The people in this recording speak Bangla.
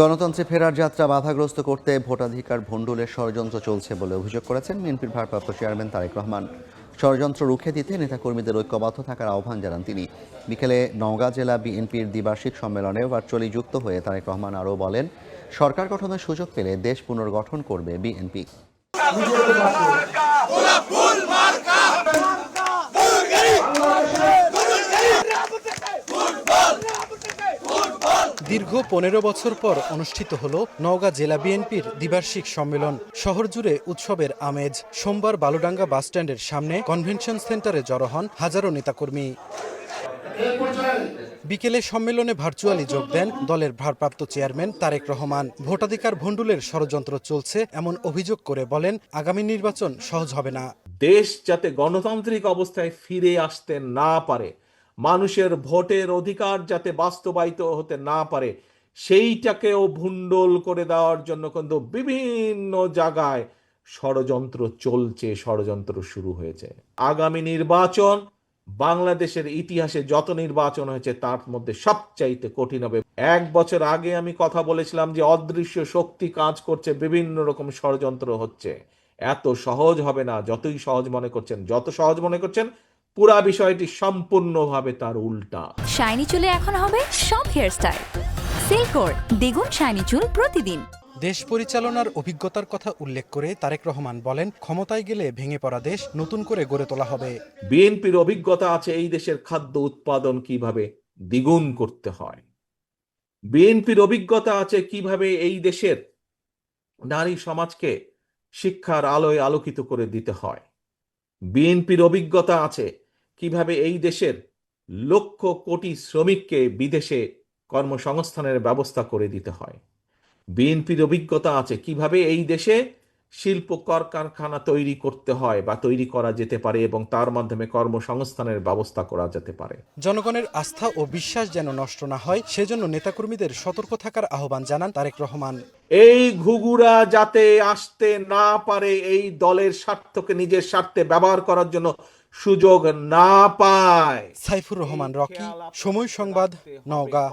গণতন্ত্রে ফেরার যাত্রা বাধাগ্রস্ত করতে ভোটাধিকার ভণ্ডুলের ষড়যন্ত্র চলছে বলে অভিযোগ করেছেন বিএনপির ভারপ্রাপ্ত চেয়ারম্যান তারেক রহমান। ষড়যন্ত্র রুখে দিতে নেতাকর্মীদের ঐক্যবদ্ধ থাকার আহ্বান জানান তিনি। বিকেলে নওগাঁ জেলা বিএনপির দ্বিবার্ষিক সম্মেলনে ভার্চুয়ালি যুক্ত হয়ে তারেক রহমান আরও বলেন, সরকার গঠনের সুযোগ পেলে দেশ পুনর্গঠন করবে বিএনপি। দীর্ঘ ১৫ বছর পর অনুষ্ঠিত হল নওগাঁ জেলা বিএনপির দ্বিবার্ষিক সম্মেলন। শহর জুড়ে উৎসবের আমেজ। সোমবার বালুডাঙ্গা বাসস্ট্যান্ডের সামনে কনভেনশন সেন্টারে জড়ো হন হাজারো নেতাকর্মী। বিকেলে সম্মেলনে ভার্চুয়ালি যোগ দেন দলের ভারপ্রাপ্ত চেয়ারম্যান তারেক রহমান। ভোটাধিকার ভণ্ডুলের ষড়যন্ত্র চলছে এমন অভিযোগ করে বলেন, আগামী নির্বাচন সহজ হবে না। দেশ যাতে গণতান্ত্রিক অবস্থায় ফিরে আসতে না পারে, মানুষের ভোটের অধিকার যাতে বাস্তবায়িত হতে না পারে, সেইটাকেও ভণ্ডুল করে দেওয়ার জন্য কিন্তু বিভিন্ন জায়গায় ষড়যন্ত্র চলছে, ষড়যন্ত্র শুরু হয়েছে। আগামী নির্বাচন বাংলাদেশের ইতিহাসে যত নির্বাচন হয়েছে তার মধ্যে সবচাইতে কঠিন হবে। 1 বছর আগে আমি কথা বলেছিলাম যে অদৃশ্য শক্তি কাজ করছে, বিভিন্ন রকম ষড়যন্ত্র হচ্ছে। এত সহজ হবে না, যতই সহজ মনে করছেন, যত সহজ মনে করছেন, পুরা বিষয়টি সম্পূর্ণভাবে তার উল্টা। শাইনি চুলে এখন হবে সব হেয়ারস্টাইল। সিল্কোর দ্বিগুণ শাইনি চুল প্রতিদিন। দেশ পরিচালনার অভিজ্ঞতার কথা উল্লেখ করে তারেক রহমান বলেন, ক্ষমতায় গেলে ভেঙে পড়া দেশ নতুন করে গড়ে তোলা হবে। বিএনপির অভিজ্ঞতা আছে এই দেশের খাদ্য উৎপাদন কিভাবে দ্বিগুণ করতে হয়। বিএনপির অভিজ্ঞতা আছে কিভাবে এই দেশের নারী সমাজকে শিক্ষার আলোয় আলোকিত করে দিতে হয়। বিএনপির অভিজ্ঞতা আছে কিভাবে এই দেশের লক্ষ কোটি শ্রমিককে বিদেশে কর্মসংস্থানের ব্যবস্থা করে দিতে হয়। বিএনপির অভিজ্ঞতা আছে কিভাবে এই দেশে শিল্প কলকারখানা তৈরি করতে হয় বা তৈরি করা যেতে পারে এবং তার মাধ্যমে কর্মসংস্থানের ব্যবস্থা করা যেতে পারে। জনগণের আস্থা ও বিশ্বাস যেন নষ্ট না হয়, সেজন্য নেতাকর্মীদের সতর্ক থাকার আহ্বান জানান তারেক রহমান। এই ঘুঘুরা যাতে আসতে না পারে, এই দলের স্বার্থকে নিজের স্বার্থে ব্যবহার করার জন্য সুযোগ না পায়। সাইফুর রহমান রকি, সময় সংবাদ, নওগাঁ।